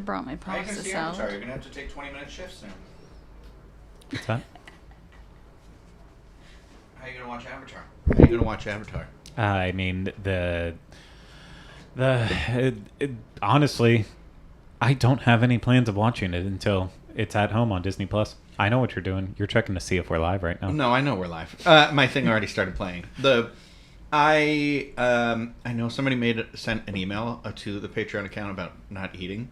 brought my How you gonna pasta see Avatar? salad. You're gonna have to take 20-minute shifts soon. What's that? How you gonna watch Avatar? How you gonna watch Avatar? I mean, honestly, I don't have any plans of watching it until it's at home on Disney Plus. I know what you're doing. You're checking to see if we're live right now. No, I know we're live. My thing already started playing. I know somebody sent an email to the Patreon account about not eating,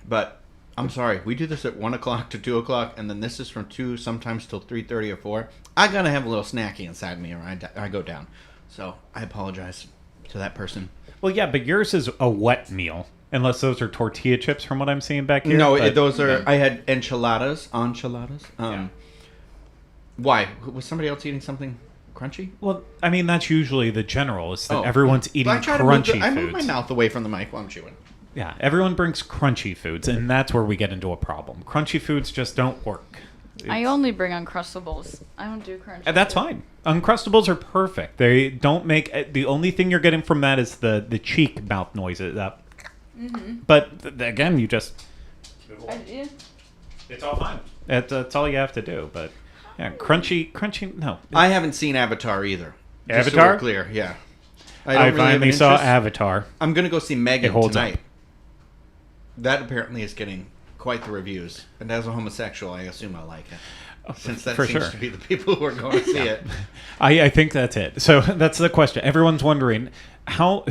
but I'm sorry. We do this at 1 o'clock to 2 o'clock, and then this is from 2 sometimes till 3:30 or 4. I gotta have a little snacky inside me, or I go down. So I apologize to that person. Well, yeah, but yours is a wet meal, unless those are tortilla chips from what I'm seeing back here. No, but, those are. yeah. I had enchiladas. Yeah. Why was somebody else eating something crunchy? Well, I mean, that's usually the general, is that Oh. everyone's eating I try to crunchy I foods. move my mouth away from the mic while I'm chewing. Yeah, everyone brings crunchy foods, and that's where we get into a problem. Crunchy foods just don't work. I only bring Uncrustables. I don't do crunch. And that's fine. Uncrustables are perfect. They don't make... The only thing you're getting from that is the cheek mouth noises. But, again, you just... Yeah. It's all fine. That's all you have to do. But, yeah, crunchy, no. I haven't seen Avatar either. Just so Avatar? we're clear, yeah. I don't really have finally an saw interest. Avatar. I'm gonna go see Megan It holds tonight. up. That apparently is getting quite the reviews, and as a homosexual, I assume I like it. Since that For seems sure. to be the people who are going to see it. I think that's it. So that's the question. Everyone's wondering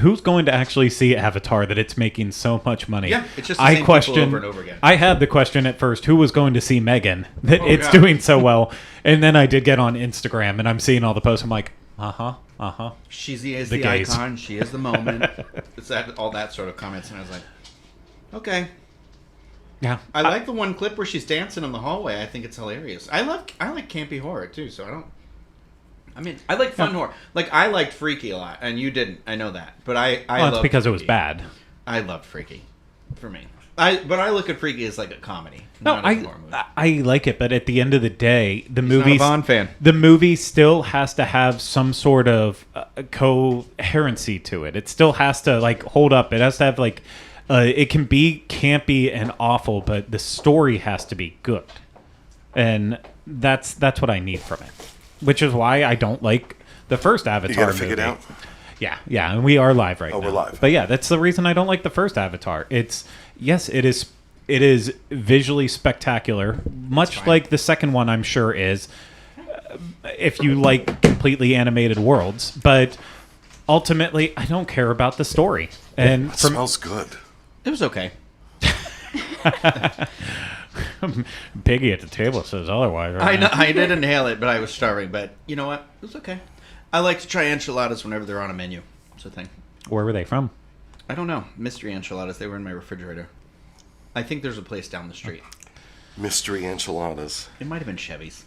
who's going to actually see Avatar that it's making so much money. Yeah, it's just the same people over and over again. I had the question at first: who was going to see Megan? That Oh, it's God. doing so well, and then I did get on Instagram and I'm seeing all the posts. I'm like, She is The the gays. icon. She is the moment. It's all that sort of comments, and I was like, okay. Yeah, I like the one clip where she's dancing in the hallway. I think it's hilarious. I like campy horror too, so I like fun horror. Like I liked Freaky a lot, and you didn't. I know that, but I well, it's loved because it was Freaky. bad. I loved Freaky, for me. But I look at Freaky as like a comedy, No, not a horror movie. I like it, but at the end of the day, the Not movie a Bond fan. the movie still has to have some sort of coherency to it. It still has to like hold up. It has to have like it can be campy and awful, but the story has to be good, and that's what I need from it. Which is why I don't like the first Avatar You gotta movie. figure it out. Yeah, and we are live right now. Oh, we're live. But yeah, that's the reason I don't like the first Avatar. It is visually spectacular, much like the second one I'm sure is, if you like completely animated worlds, but ultimately I don't care about the story. And It smells good. It was okay. Piggy at the table says otherwise. Right I know now. I did inhale it, but I was starving. But you know what? It was okay. I like to try enchiladas whenever they're on a menu. It's a thing. Where were they from? I don't know. Mystery enchiladas. They were in my refrigerator. I think there's a place down the street. Mystery enchiladas. It might have been Chevy's.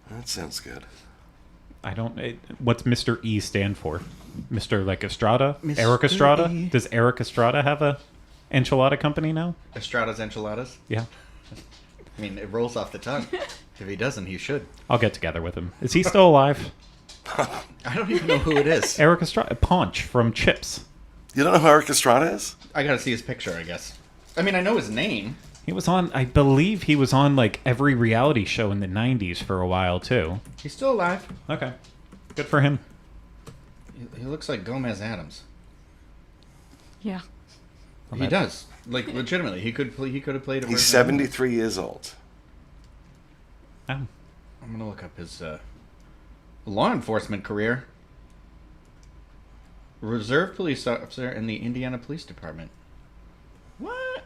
That sounds good. I don't. What's Mr. E stand for? Mr. like Estrada? Mr. Eric Estrada? E. Does Eric Estrada have a enchilada company now? Estrada's enchiladas. Yeah. I mean, it rolls off the tongue. If he doesn't, he should. I'll get together with him. Is he still alive? I don't even know who it is. Eric Estrada, Paunch from Chips. You don't know who Eric Estrada is? I gotta see his picture, I guess. I mean, I know his name. He was on, I believe he was on like every reality show in the 90s for a while too. He's still alive. Okay. Good for him. He looks like Gomez Adams. Yeah. Well, He that- does. Like, legitimately. He could have played a He's version. 73 years old. Oh. I'm gonna look up his law enforcement career. Reserve police officer in the Indiana Police Department. What?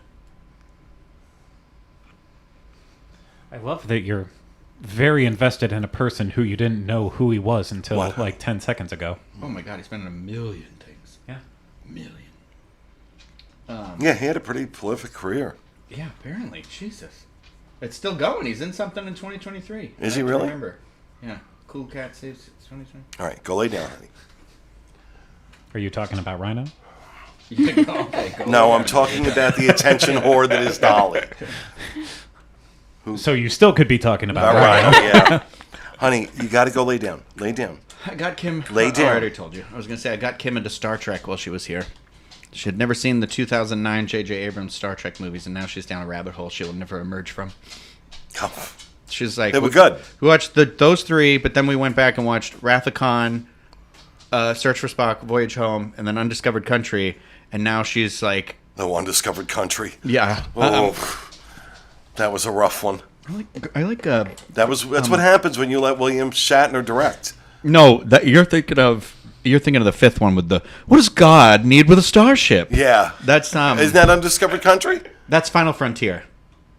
I love that you're very invested in a person who you didn't know who he was until What? like 10 seconds ago. Oh my god, he's been in a million things. Yeah. Million. Yeah, he had a pretty prolific career. Yeah, apparently. Jesus. It's still going. He's in something in 2023. Is I he can really? remember. Yeah. Cool Cat Saves 2020. All right, go lay down, honey. Are you talking about Rhino? Yeah, okay, go No, I'm ahead. talking about the attention whore that is Dolly. So you still could be talking about All Rhino. right, yeah. Honey, you got to go lay down. Lay down. I got Kim. Lay Oh, down. I already told you. I was going to say, I got Kim into Star Trek while she was here. She had never seen the 2009 J.J. Abrams Star Trek movies, and now she's down a rabbit hole she will never emerge from. Oh, She's like, they were good. We watched those three, but then we went back and watched Wrath of Khan, Search for Spock, Voyage Home, and then Undiscovered Country, and now she's like, No Undiscovered Country. yeah. Oh, that was a rough one. I like That's what happens when you let William Shatner direct. no, that you're thinking of the fifth one with the what does God need with a starship? Yeah. That's Isn't that Undiscovered Country? that's Final Frontier.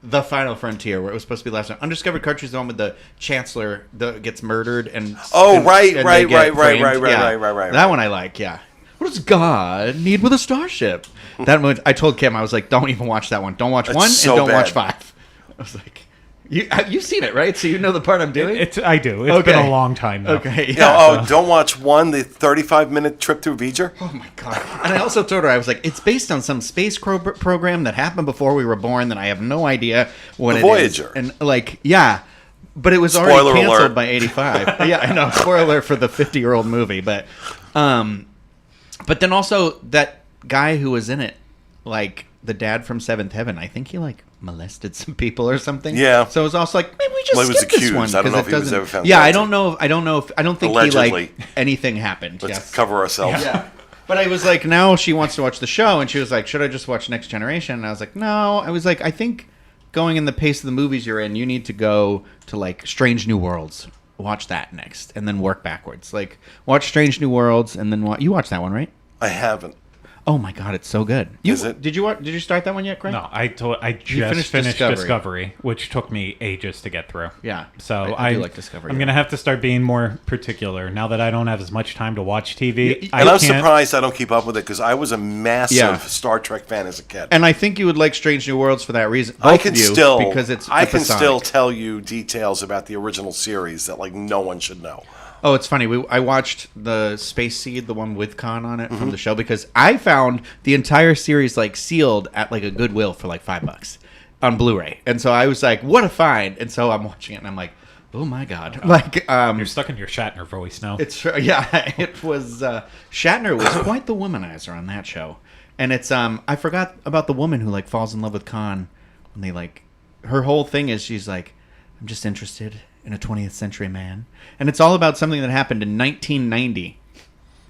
The Final Frontier, where it was supposed to be last one. Undiscovered Country is the one with the Chancellor that gets murdered and Oh, and- right. and they get framed. Yeah. Right. That one I like. Yeah. What does God need with a starship? That one I told Kim I was like, don't even watch that one. Don't watch It's one so and don't watch bad. 5. I was like, you've seen it, right? So you know the part I'm doing. I do. It's been a long time though. Okay. You Yeah. know, don't watch the 35-minute trip through V'ger. Oh my god! And I also told her I was like, it's based on some space program that happened before we were born. That I have no idea what The it Voyager. is. And like, yeah, but it was Spoiler already canceled alert. by '85. Yeah, I know. Spoiler for the 50-year-old movie, but then also that guy who was in it, like the dad from Seventh Heaven, I think he like molested some people or something. Yeah. So it was also like maybe we just Well, he was skip this accused. one I don't know 'cause if it he was doesn't- ever found Yeah, guilty. I don't think he Allegedly. like anything happened. Let's Yes. cover ourselves. Yeah. But I was like, now she wants to watch the show, and she was like, should I just watch Next Generation? And I was like, no. I was like, I think going in the pace of the movies you're in, you need to go to like Strange New Worlds. Watch that next, and then work backwards. Like, watch Strange New Worlds, and then you watched that one, right? I haven't. Oh my god, it's so good. Is it? Did you start that one yet, Craig? No, I just finished finished Discovery. Discovery, which took me ages to get through. Yeah. So I do like Discovery. I'm gonna have to start being more particular now that I don't have as much time to watch TV. Yeah, And I'm can't- surprised I don't keep up with it because I was a massive Yeah. Star Trek fan as a kid. And I think you would like Strange New Worlds for that reason. I Both can of you, still because it's I can episodic. still tell you details about the original series that like no one should know. Oh, it's funny. I watched the Space Seed, the one with Khan on it Mm-hmm. from the show, because I found the entire series like sealed at like a Goodwill for like $5 on Blu-ray, and so I was like, "What a find!" And so I'm watching it, and I'm like, "Oh my god!" Like, You're stuck in your Shatner voice now. it's yeah, it was Shatner was quite the womanizer on that show, and it's I forgot about the woman who like falls in love with Khan, and they like her whole thing is she's like, I'm just interested in a 20th century man, and it's all about something that happened in 1990.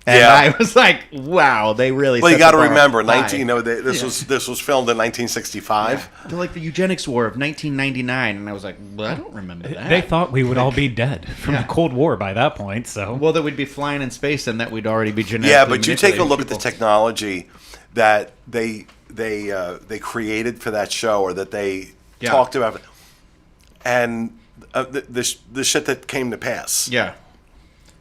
And Yeah. I was like, wow, they really. Well, you set got to the bar remember, high. this was filmed in 1965. They're like the eugenics war of 1999, and I was like, well, I don't remember that. They thought we would all be dead from Yeah. the Cold War by that point. So well, that we'd be flying in space, and that we'd already be genetically. Yeah, but you take a look at the manipulating technology that they created for that show, or that they Yeah. talked about, and the shit that came to pass. people. Yeah,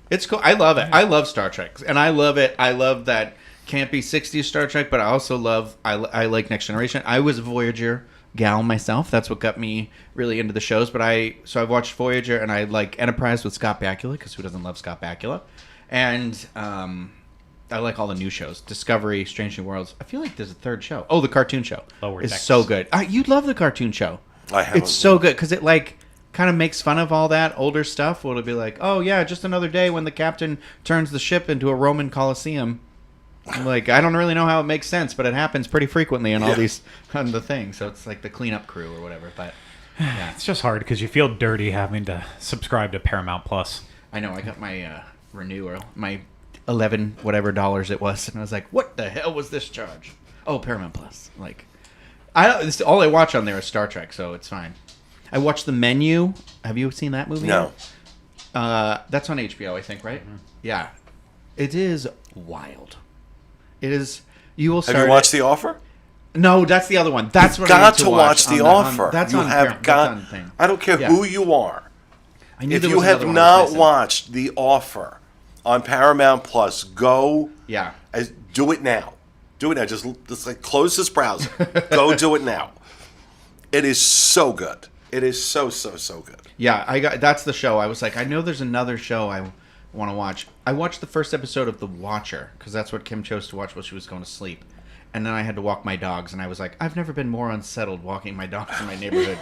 it's cool. I love it. I love Star Trek, and I love it. I love that campy 60s Star Trek, but I also love. I like Next Generation. I was a Voyager gal myself. That's what got me really into the shows. But I've watched Voyager, and I like Enterprise with Scott Bakula, because who doesn't love Scott Bakula? And I like all the new shows. Discovery, Strange New Worlds. I feel like there's a third show. Oh, the cartoon show. Lower is Decks. so good. You love the cartoon show. I haven't. It's so good because it like kind of makes fun of all that older stuff. Where it'll be like, oh yeah, just another day when the captain turns the ship into a Roman Colosseum. Like, I don't really know how it makes sense, but it happens pretty frequently in all Yeah. these on the things. So it's like the cleanup crew or whatever. But yeah, it's just hard because you feel dirty having to subscribe to Paramount Plus. I know I got my renewal, my $11 whatever it was, and I was like, what the hell was this charge? Oh, Paramount Plus. Like, all I watch on there is Star Trek, so it's fine. I watched The Menu. Have you seen that movie? No. That's on HBO, I think, right? Yeah. It is wild. It is. You will start. Have you watched it- The Offer? No, that's the other one. That's You've what I got need to watch on The on- Offer. That's you on have Paramount. got. That's on thing. I don't care Yeah. who you are. I knew If there you was have another one not missing. watched The Offer on Paramount Plus, go. Yeah. Do it now. Do it now. Just like close this browser. Go do it now. It is so good. It is so good. Yeah, that's the show. I was like, I know there's another show I want to watch. I watched the first episode of The Watcher because that's what Kim chose to watch while she was going to sleep. And then I had to walk my dogs, and I was like, I've never been more unsettled walking my dogs in my neighborhood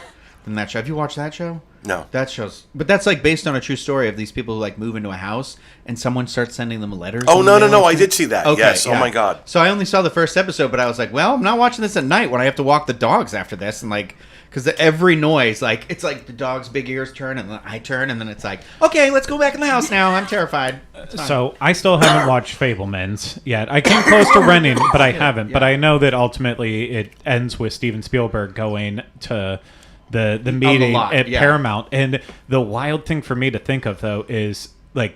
than that show. Have you watched that show? No. That show's, but that's like based on a true story of these people who like move into a house and someone starts sending them letters. Oh, in the no, no, mail no. and I shit. did see that. Okay, Yes. yeah. Oh, my God. So I only saw the first episode, but I was like, well, I'm not watching this at night when I have to walk the dogs after this, and like, because every noise, like, it's like the dog's big ears turn, and then I turn, and then it's like, okay, let's go back in the house now. I'm terrified. It's fine. So I still haven't watched Fablemans yet. I came close to renting, but I haven't. But I know that ultimately it ends with Steven Spielberg going to the meeting lot, at yeah. Paramount. And the wild thing for me to think of, though, is like,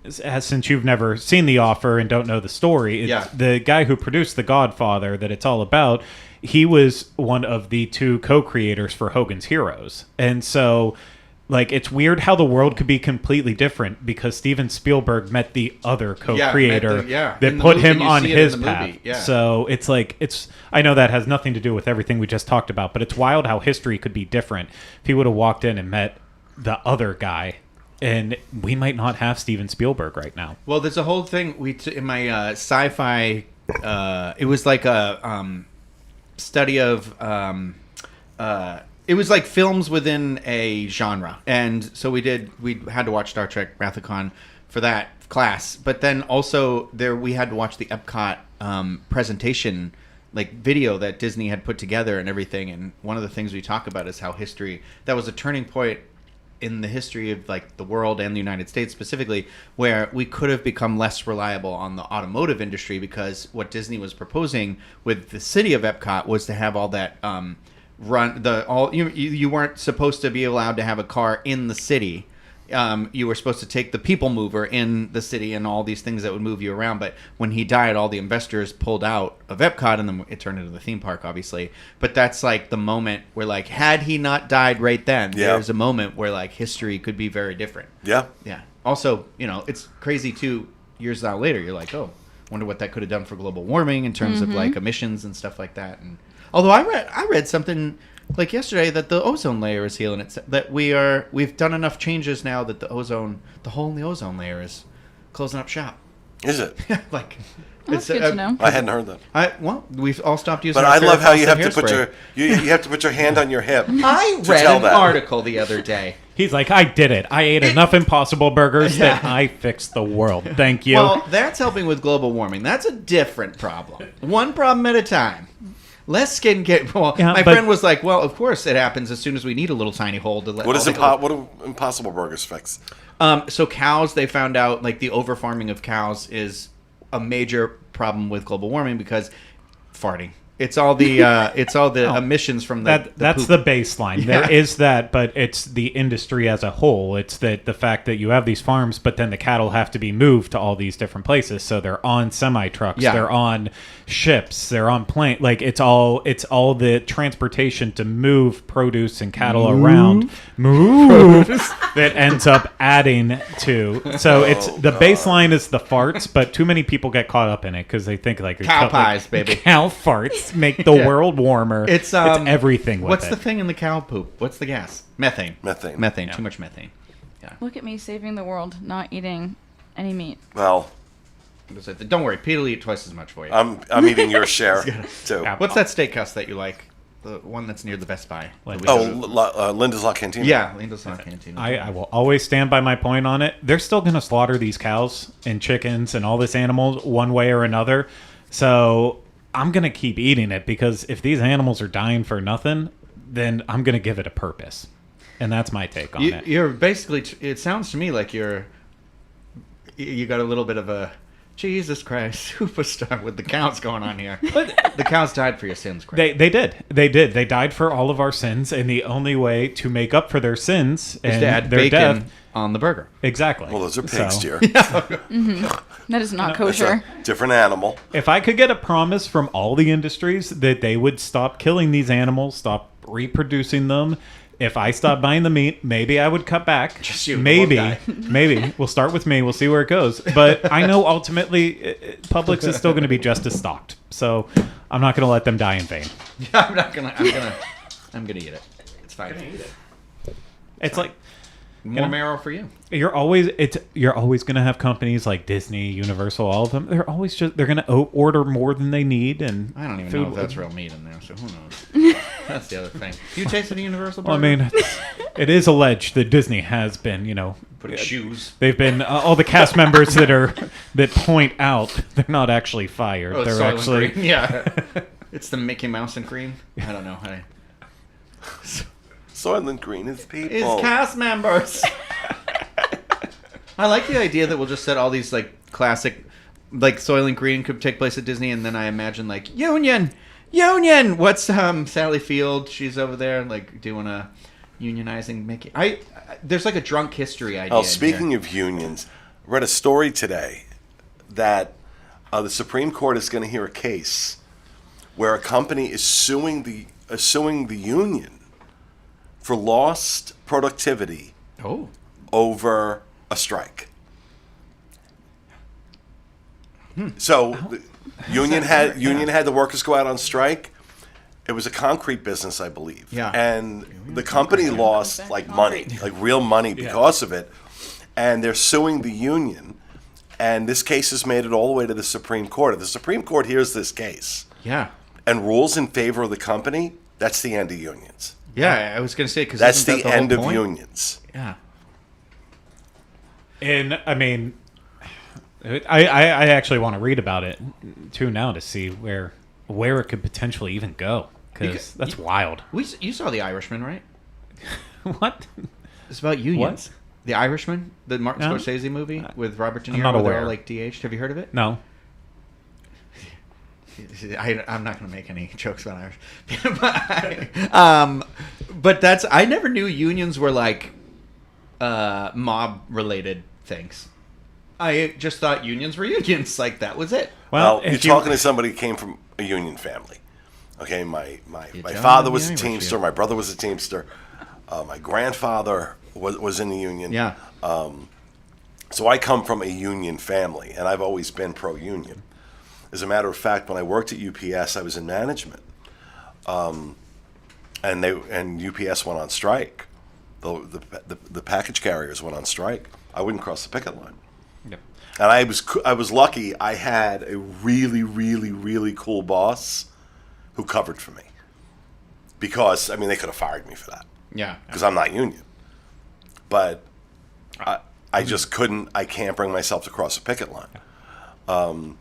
since you've never seen The Offer and don't know the story, it's Yeah. the guy who produced The Godfather that it's all about, he was one of the 2 co-creators for Hogan's Heroes. And so, like, it's weird how the world could be completely different because Steven Spielberg met the other co-creator met the- yeah. that In the put movie, him you on see it his in the path. movie, yeah. So it's like, I know that has nothing to do with everything we just talked about, but it's wild how history could be different if he would have walked in and met the other guy. And we might not have Steven Spielberg right now. Well, there's a whole thing in my sci-fi. It was like a study of. It was like films within a genre, and so we had to watch Star Trek Wrath of Khan for that class. But then also we had to watch the Epcot presentation, like video that Disney had put together and everything. And one of the things we talk about is how that was a turning point in the history of like the world and the United States specifically, where we could have become less reliable on the automotive industry, because what Disney was proposing with the city of Epcot was to have all that you weren't supposed to be allowed to have a car in the city. You were supposed to take the people mover in the city and all these things that would move you around. But when he died, all the investors pulled out of Epcot, and then it turned into the theme park, obviously. But that's like the moment where, like, had he not died right then, there's a moment where like history could be very different. Yeah. Yeah. Also, it's crazy 2 years out later. You're like, oh, wonder what that could have done for global warming in terms of like emissions and stuff like that. And although I read something like yesterday that the ozone layer is healing. It's that we've done enough changes now that the hole in the ozone layer is closing up shop. Is it? Like, That's good to know. I hadn't heard that. We've all stopped using. But our I love how you have Farrah to put Fawcett you have to put your hand on your hip. I to read tell an that. article the other day. He's like, I did it. I ate enough Impossible Burgers that I fixed the world. Thank you. Well, that's helping with global warming. That's a different problem. One problem at a time. Less skincare. Well, Yeah, my but- friend was like, "Well, of course it happens as soon as we need a little tiny hole to let." What all do Impossible Burgers fix? So cows, they found out like the over farming of cows is a major problem with global warming because farting. It's all the emissions from that's poop. the baseline. Yeah. There is that, but it's the industry as a whole. It's the fact that you have these farms, but then the cattle have to be moved to all these different places. So they're on semi trucks, Yeah. they're on ships, they're on plane. Like it's all the transportation to move produce and cattle around. Move that ends up adding to. So it's the baseline is the farts, but too many people get caught up in it because they think like Cow pies, baby. Cow farts make the world warmer. It's everything with what's it. the thing in the cow poop? What's the gas? Methane. Methane. Too much methane. Look at me saving the world, not eating any meat. Well, Don't worry, Pete will eat twice as much for you. I'm eating your share too. Yeah. What's that steakhouse that you like? The one that's near the Best Buy. Linda's. Linda's La Cantina. Yeah, Linda's Not Cantina. I will always stand by my point on it. They're still going to slaughter these cows and chickens and all this animals one way or another. So I'm going to keep eating it because if these animals are dying for nothing, then I'm going to give it a purpose. And that's my take on it. You're basically. It sounds to me like you got a little bit of a Jesus Christ superstar with the cows going on here. But the cows died for your sins, Craig. They did. They died for all of our sins, and the only way to make up for their sins Is and to add their bacon death, on the burger. exactly. Well, those are pigs, So, dear. That is not It's kosher. a different animal. if I could get a promise from all the industries that they would stop killing these animals, stop reproducing them. If I stopped buying the meat, maybe I would cut back. Just you, maybe, one guy. maybe we'll start with me. We'll see where it goes. But I know ultimately, Publix is still going to be just as stocked. So I'm not going to let them die in vain. I'm gonna eat it. It's fine. It's like More marrow for you. you're always going to have companies like Disney, Universal, all of them. They're going to order more than they need, and I don't even food know if that's real meat in there, so who knows? That's the other thing. You tasted a Universal Well, I burger? mean, it is alleged that Disney has been, Put shoes. they've been all the cast members that point out they're not actually fired. Oh, it's they're Soylent actually Green. Yeah. It's the Mickey Mouse and Green. I don't know. Soylent Green is people. It's cast members. I like the idea that we'll just set all these like classic, like Soylent Green could take place at Disney, and then I imagine like Union. What's Sally Field? She's over there like doing a unionizing Mickey. There's like a drunk history idea. Oh, speaking of unions, I read a story today that the Supreme Court is going to hear a case where a company is suing the union for lost productivity over a strike. So the union had the workers go out on strike. It was a concrete business, I believe. Yeah. And the company lost like money, like real money because of it. And they're suing the union. And this case has made it all the way to the Supreme Court. If the Supreme Court hears this case Yeah. and rules in favor of the company, that's the end of unions. Yeah, I was gonna say because That's the end of unions. Yeah. And I mean, I actually want to read about it too now to see where it could potentially even go, because that's wild. You saw The Irishman, right? What? It's about unions. What? The Irishman, the Martin No. Scorsese movie with Robert De Niro. I'm not where they're aware. all like DH'd. Have you heard of it? No. I'm not going to make any jokes about Irish. But that's I never knew unions were like mob related things. I just thought unions were unions. Like that was it. Well, you're if you- talking to somebody who came from a union family. Okay, my John father was a Irish, Teamster. yeah. My brother was a Teamster. My grandfather was in the union. Yeah. So I come from a union family, and I've always been pro-union. As a matter of fact, when I worked at UPS, I was in management, and UPS went on strike. The package carriers went on strike. I wouldn't cross the picket line. Yep. And I was lucky. I had a really, really, really cool boss who covered for me. Because, I mean, they could have fired me for that. Yeah. Because I'm not union. But I just couldn't, I can't bring myself to cross a picket line.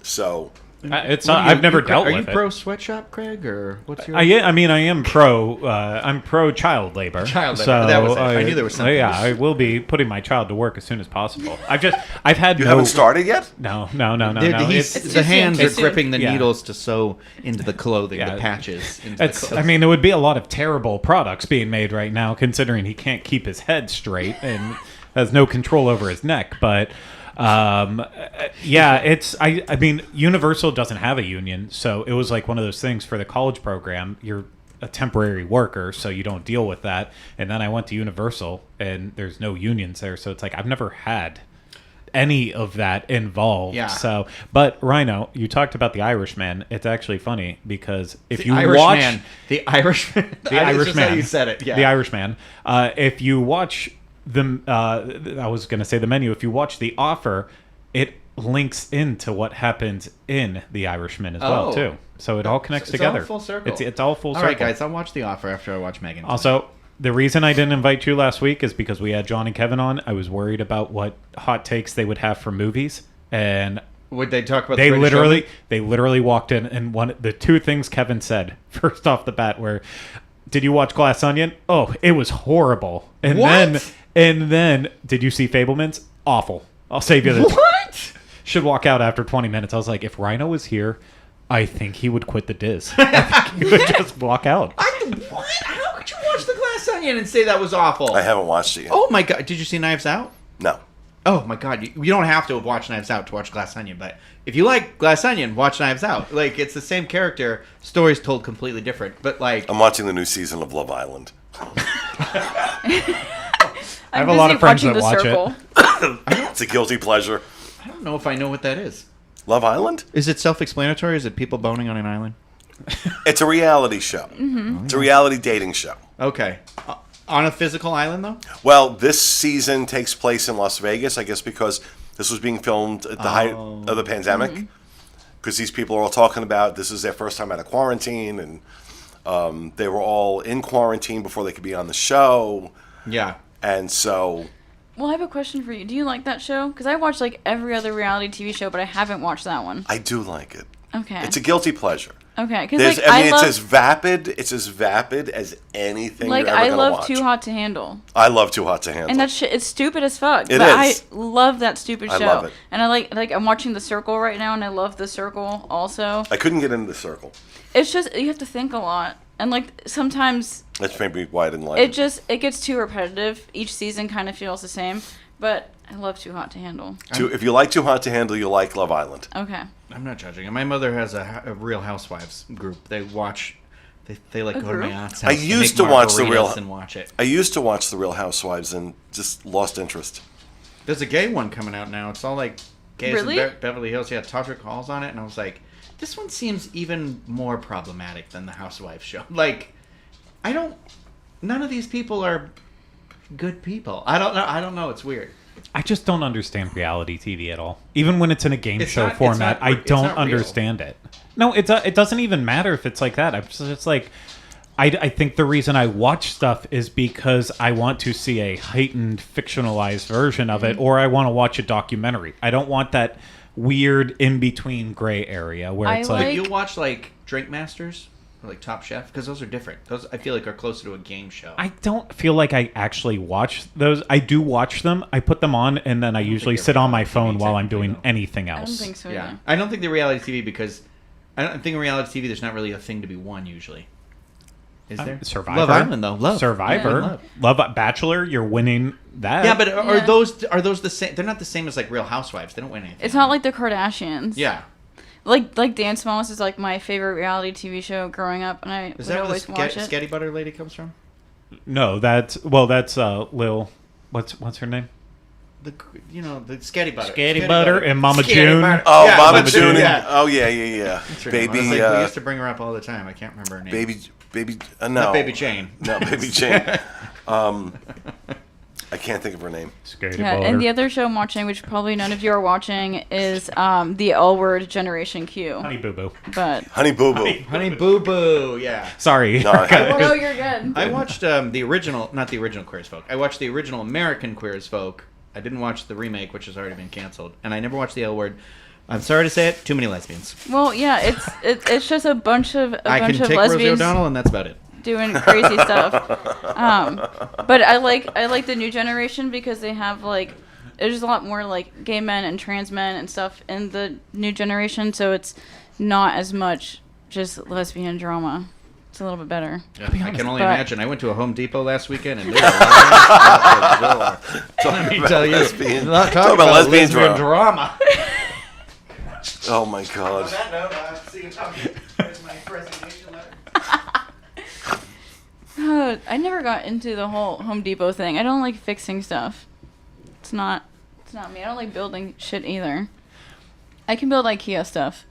So I've never dealt with it. Are you pro sweatshop, Craig, or what's your? I am pro. I'm pro child labor. Child labor. So That was it. I knew there was something. Yeah, I will be putting my child to work as soon as possible. I've had you no. haven't started yet? No. He's- It's- the hands are It's too gripping the Yeah. needles to sew into the clothing, Yeah. the patches. Into the It's. clothes. I mean, there would be a lot of terrible products being made right now, considering he can't keep his head straight and has no control over his neck. But yeah, it's. I mean, Universal doesn't have a union, so it was like one of those things for the college program. You're a temporary worker, so you don't deal with that. And then I went to Universal, and there's no unions there, so it's like I've never had any of that involved. Yeah. So, but Rhino, you talked about The Irishman. It's actually funny because if The you Irishman. watch The Irishman. The Irishman, How you said it. Yeah. The Irishman. If you watch I was going to say the menu. If you watch The Offer, it links into what happens in The Irishman as well Oh. too. So it all connects It's together. all full circle. It's all full All circle. right, guys. I'll watch The Offer after I watch Megan. Also, the reason I didn't invite you last week is because we had John and Kevin on. I was worried about what hot takes they would have for movies, and Would they talk about? they the British literally walked in, and the two things Kevin said first off the bat were, "Did you watch Glass Onion? Oh, it was horrible." And What? then did you see Fablemans? Awful. I'll save you the What? should walk out after 20 minutes. I was like, if Rhino was here, I think he would quit the Diz. I think he would just walk out. What? How could you watch The Glass Onion and say that was awful? I haven't watched it yet. Oh my god! Did you see Knives Out? No. Oh my god! You don't have to watch Knives Out to watch Glass Onion, but if you like Glass Onion, watch Knives Out. Like it's the same character, stories told completely different. But like, I'm watching the new season of Love Island. I have a lot of friends that watch it. It's a guilty pleasure. I don't know if I know what that is. Love Island? Is it self-explanatory? Is it people boning on an island? It's a reality show. It's a reality dating show. Okay, on a physical island though. Well, this season takes place in Las Vegas, I guess, because this was being filmed at the height of the pandemic. Because these people are all talking about this is their first time out of quarantine, and They were all in quarantine before they could be on the show, Yeah. and so Well, I have a question for you. Do you like that show? Because I watch like every other reality TV show, but I haven't watched that one. I do like it. Okay. It's a guilty pleasure. Okay, because There's, like I mean, love, it's as vapid as anything like you're ever I gonna love watch. Too Hot to Handle, I love Too Hot to Handle. and that shit it's stupid as fuck. It but is. I love that stupid I show. love it. And I like I'm watching The Circle right now, and I love The Circle also. I couldn't get into The Circle. It's just you have to think a lot, and like sometimes That's maybe why I didn't like it gets too repetitive. Each season kind of feels the same, but I love Too Hot to Handle. If you like Too Hot to Handle, you like Love Island. Okay. I'm not judging. My mother has a Real Housewives group. They watch. They like A go to my group? aunt's house. I to used make to watch The margaritas Real- and watch it. I used to watch The Real Housewives and just lost interest. There's a gay one coming out now. It's all like gays Really? in Beverly Hills. Yeah, Todrick Hall's on it, and I was like, this one seems even more problematic than the Housewives show. Like, none of these people are good people. I don't know. It's weird. I just don't understand reality TV at all. Even when it's in a game It's show not- it's format, not I re- it's don't not real. understand it. No, it doesn't even matter if it's like that. I'm just like, I think the reason I watch stuff is because I want to see a heightened fictionalized version of it, or I want to watch a documentary. I don't want that weird in between gray area where I it's like- like You watch like Drink Masters or like Top Chef because those are different. Those I feel like are closer to a game show. I don't feel like I actually watch those. I do watch them. I put them on, and then I usually they're sit on my reality phone TV while I'm technically, doing though. anything I don't else. think so. Yeah, Either. I don't think the reality TV because I don't think in reality TV there's not really a thing to be won usually. Is there? Survivor, Love Island though. Love Survivor, Yeah. Love Bachelor. You're winning that. Yeah, but are Yeah. those the same? They're not the same as like Real Housewives. They don't win anything. It's not like the Kardashians. Yeah. Like Dance Moms is like my favorite reality TV show growing up, and I Is would that where always the watch it. Sketty Butter lady comes from? No, that's Lil. What's her name? The Sketty Butter. Sketty Butter and Mama Sketty June. Butter. Oh, Yeah, Mama Mama June. June. Yeah. Oh, yeah. That's her name. I Baby, was like, we used to bring her up all the time. I can't remember her name. no. Not Baby Jane. No, Baby Jane. I can't think of her name. Sketty Yeah, Butter. and the other show I'm watching, which probably none of you are watching, is the L Word Generation Q. Honey Boo Boo. But Honey Boo Boo. Honey Boo Boo. Yeah. Sorry. No, I- no, you're good. I watched the original, not the original Queer as Folk. I watched the original American Queer as Folk. I didn't watch the remake, which has already been canceled, and I never watched the L Word. I'm sorry to say it, too many lesbians. Well, yeah, it's just a bunch of I can take Rosie lesbians O'Donnell, and that's about it. doing crazy stuff. But I like the new generation because they have like there's a lot more like gay men and trans men and stuff in the new generation, so it's not as much just lesbian drama. It's a little bit better. I can only but- imagine. I went to a Home Depot last weekend, and there were lesbians out the door. Let me tell you, lesbian- talk talk about lesbian drama. Oh, my God. that note, see you talking. Here's my resignation letter. I never got into the whole Home Depot thing. I don't like fixing stuff. It's not me. I don't like building shit either. I can build IKEA stuff.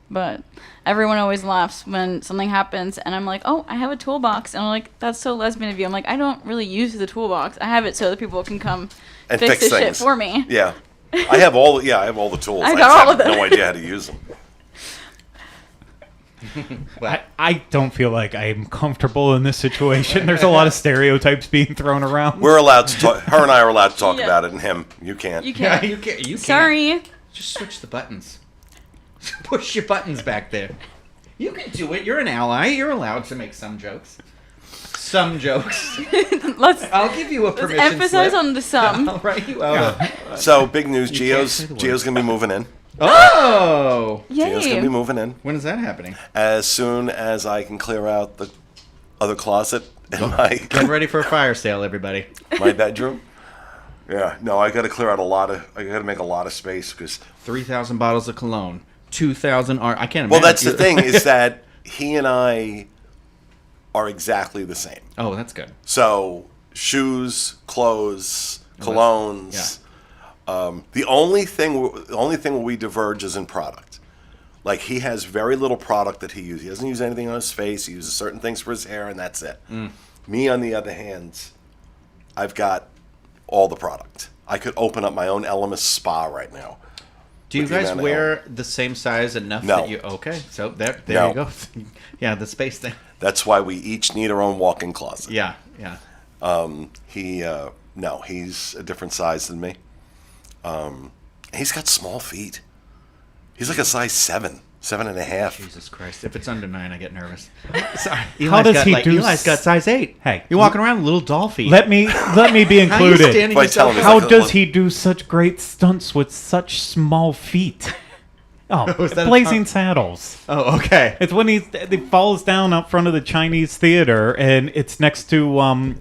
But everyone always laughs when something happens and I'm like, "Oh, I have a toolbox." And I'm like, "That's so lesbian of you." I'm like, "I don't really use the toolbox. I have it so that people can come And fix fix this shit things. for me." Yeah. I have all the tools. I got just all have of them. no idea how to use them. I don't feel like I'm comfortable in this situation. There's a lot of stereotypes being thrown around. We're allowed to talk. Her and I are allowed to talk Yeah. about it, and him, you can't. You Yeah, can't. you can't. You can't. Sorry. Just switch the buttons. Push your buttons back there. You can do it. You're an ally. You're allowed to make some jokes. Some jokes. Let's I'll give you a permission emphasize slip. on the some. I'll write you out. So, big news. You can't say Gio's the word. going to be moving in. Oh! Gio's going to be Yay. moving in When is that happening? as soon as I can clear out the other closet in my Get ready for a fire sale, everybody. my bedroom. Yeah, no, I got to clear out I got to make a lot of space because. 3,000 bottles of cologne. 2,000 art. I can't imagine. Well, that's the thing is that he and I are exactly the same. Oh, that's good. So shoes, clothes, Oh, colognes. The only thing where we diverge is in product. Like he has very little product that he uses. He doesn't use anything on his face. He uses certain things for his hair, and that's it. Me, on the other hand, I've got all the product. I could open up my own Elemis spa right now. Do you with the guys amount of wear the same size enough No. that you? Okay, so there No. you go. Yeah, the space thing. That's why we each need our own walk-in closet. Yeah, yeah. He's a different size than me. He's got small feet. He's like a size 7.5. Jesus Christ! If it's under 9, I get nervous. Sorry. How does he do Eli's got size 8. Hey, you're walking around with little doll feet. Let me be How are you included. standing By telling yourself me up? How like, does look- he do such great stunts with such small feet? Oh, Was that a Blazing pun? Saddles. Oh, okay. It's when he falls down out front of the Chinese theater, and it's next to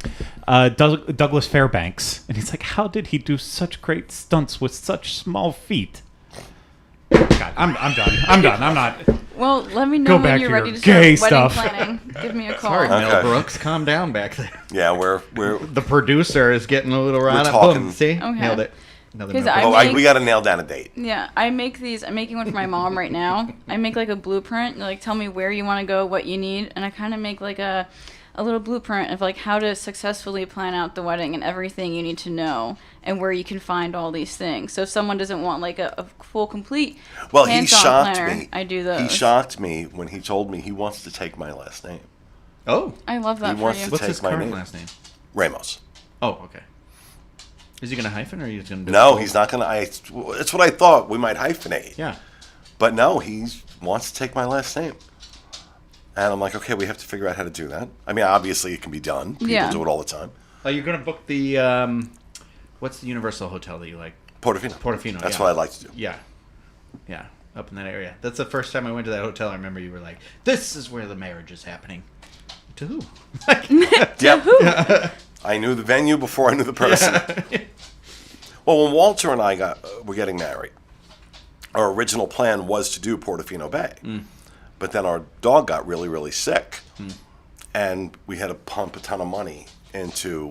Douglas Fairbanks, and he's like, "How did he do such great stunts with such small feet?" God, I'm done. I'm done. I'm not. Well, let me Go know back when you're to ready your to start gay wedding stuff. planning. Give me a call. Sorry, Mel Okay. Brooks, calm down back there. Yeah, we're The producer is getting a little riled up. talking- Boom, see? Okay. Nailed it. Another 'Cause Mel I Brooks. make- we got to nail down a date. Yeah, I make these. I'm making one for my mom right now. I make like a blueprint. Like, tell me where you want to go, what you need, and I kind of make like a little blueprint of like how to successfully plan out the wedding and everything you need to know and where you can find all these things. So if someone doesn't want like a full complete Well, he hands-on shocked planner, me. I do those. He shocked me when he told me he wants to take my last name, Oh, I love that He for wants you. to what's take his my current name. last name? Ramos. Oh, okay. Is he going to hyphen or he's going to do No, it? he's not gonna. It's what I thought. We might hyphenate. Yeah. But no, he wants to take my last name. And I'm like, okay, we have to figure out how to do that. I mean, obviously it can be done. People Yeah. do it all the time. Oh, you're going to book the, what's the Universal hotel that you like? Portofino. Portofino, That's yeah. what I like to do. Yeah. Yeah, up in that area. That's the first time I went to that hotel. I remember you were like, this is where the marriage is happening. To who? Yep. I knew the venue before I knew the person. Well, when Walter and I were getting married, our original plan was to do Portofino Bay. But then our dog got really, really sick. And we had to pump a ton of money into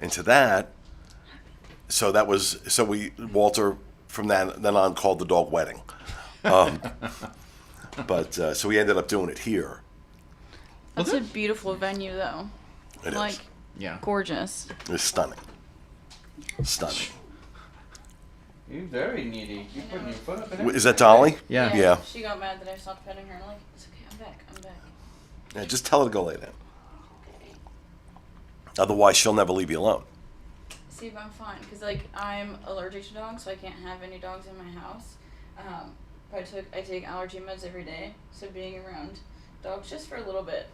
that. So Walter from then on called the dog Wedding. So we ended up doing it here. That's a beautiful venue, though. It Like, is. Yeah. gorgeous. It's stunning. Stunning. You're very needy. You putting your foot up in Is that Dolly? Yeah. Yeah. She got mad that I stopped petting her, and I'm like, it's okay, I'm back. Yeah, just tell her to go lay down. Otherwise, she'll never leave you alone. See, but I'm fine, because, like, I'm allergic to dogs, so I can't have any dogs in my house. But I take allergy meds every day, so being around dogs just for a little bit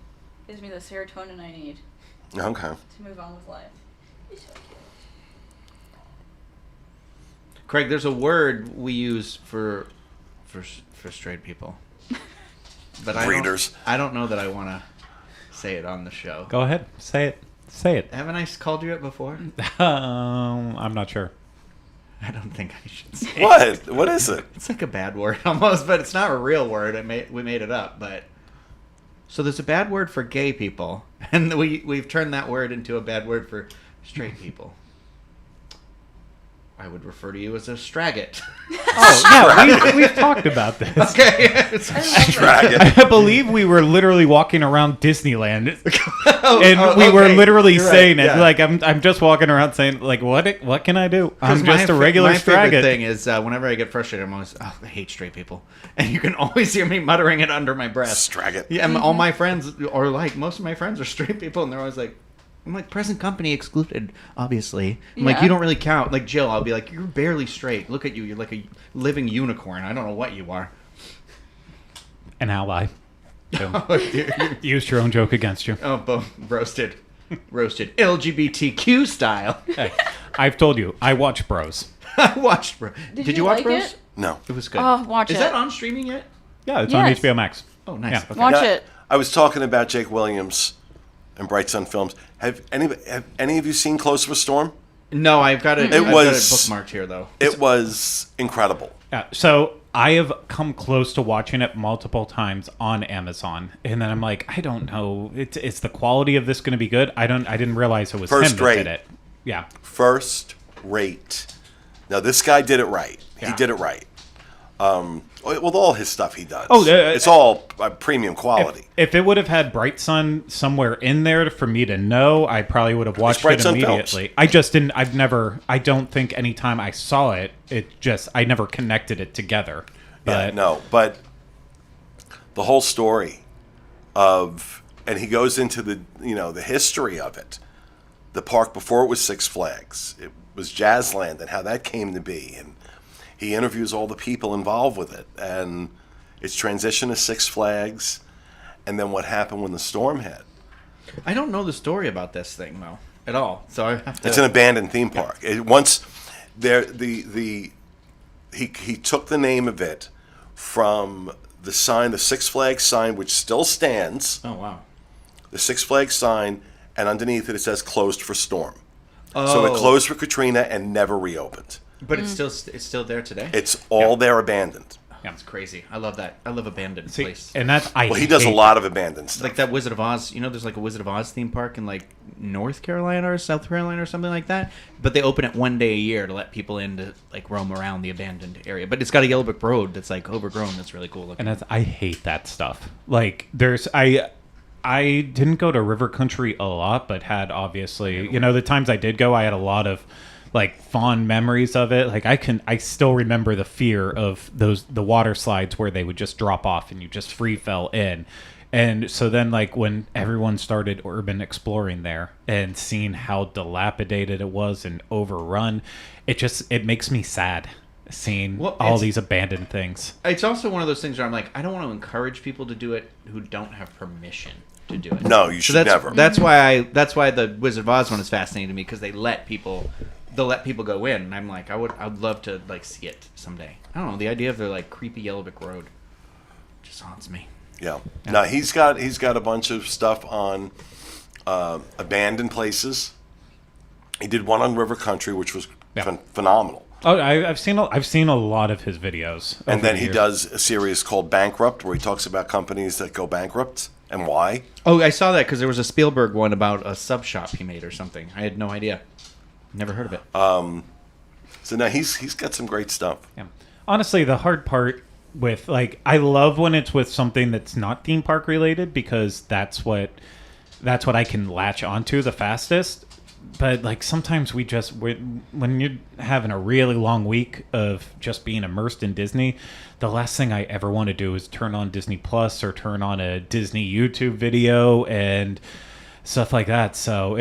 gives me the serotonin I need Okay. to move on with life. It's so cute. Craig, there's a word we use for straight people. But Breeders. I don't know that I want to say it on the show. Go ahead. Say it. Say it. Haven't I called you it before? I'm not sure. I don't think I should say it. What? What is it? It's like a bad word almost, but it's not a real word. We made it up, but so there's a bad word for gay people, and we've turned that word into a bad word for straight people. I would refer to you as a straggot. Oh yeah, we've talked about this. Okay. Dragon. I believe we were literally walking around Disneyland, and we were okay. literally You're right, saying it. yeah. Like I'm just walking around saying like, what can I do? I'm just a regular My favorite Straggett. thing is whenever I get frustrated, I'm always, I hate straight people, and you can always hear me muttering it under my breath. Straggett. Yeah, and all my friends, or like most of my friends, are straight people, and they're always like, I'm like, present company excluded, obviously. I'm like, Yeah. you don't really count. Like Jill, I'll be like, you're barely straight. Look at you, you're like a living unicorn. I don't know what you are. An ally. So, Oh, dear. used your own joke against you. Oh, boom, roasted, LGBTQ style. Hey, I've told you, I watch Bros. I watched, bro. Did you watch like Bros? it? No. It was good. Oh, watch Is it. that on streaming yet? Yeah, it's on Yes. HBO Max. Oh, nice. Yeah. Okay. Watch Yeah, it. I was talking about Jake Williams and Bright Sun Films. Have any of you seen Close to a Storm? No, I've got it. It I've got was- bookmarked here though. It was incredible. Yeah, so I have come close to watching it multiple times on Amazon, and then I'm like, I don't know, it's the quality of this going to be good? I didn't realize it was First him that rate. did it. Yeah, First rate. Now this guy did it right. He Yeah. did it right. With all his stuff he does. Oh, it's all premium quality. If it would have had Bright Sun somewhere in there for me to know, I probably would have watched Bright it Sun immediately. I just didn't. I don't think any time I saw it, I never connected it together. But But the whole story and he goes into the history of it. The park before it was Six Flags, it was Jazzland, and how that came to be, and he interviews all the people involved with it, and its transition to Six Flags, and then what happened when the storm hit. I don't know the story about this thing though at all, so I have to. It's an abandoned theme park. He took the name of it from the sign, the Six Flags sign, which still stands. Oh wow. The Six Flags sign, and underneath it says "closed for storm." Oh. So it closed for Katrina and never reopened. But it's still there today. It's all there abandoned. That's crazy. I love that. I love abandoned see, place. and that's Well, he does a lot of abandoned stuff. Like that Wizard of Oz. You know, there's like a Wizard of Oz theme park in like North Carolina or South Carolina or something like that. But they open it one day a year to let people in to like roam around the abandoned area. But it's got a yellow brick road that's like overgrown. That's really cool looking. And I hate that stuff. Like I didn't go to River Country a lot, but had obviously, the times I did go, I had a lot of like fond memories of it. Like I still remember the fear of the water slides where they would just drop off and you just free fell in. And so then like when everyone started urban exploring there and seeing how dilapidated it was and overrun, it makes me sad seeing all these abandoned things. It's also one of those things where I'm like, I don't want to encourage people to do it who don't have permission to do it. No, you should never. That's why the Wizard of Oz one is fascinating to me, because they'll let people go in, and I'm like, I'd love to like see it someday. I don't know, the idea of the like creepy yellow brick road just haunts me. Yeah. Now he's got a bunch of stuff on abandoned places. He did one on River Country, which was phenomenal. Oh, I've seen a lot of his videos. And then he does a series called Bankrupt, where he talks about companies that go bankrupt and why. Oh, I saw that because there was a Spielberg one about a sub shop he made or something. I had no idea. Never heard of it. So now he's got some great stuff. Yeah. Honestly, the hard part with I love when it's with something that's not theme park related, because that's what I can latch onto the fastest. But like sometimes when you're having a really long week of just being immersed in Disney, the last thing I ever want to do is turn on Disney Plus or turn on a Disney YouTube video and stuff like that. So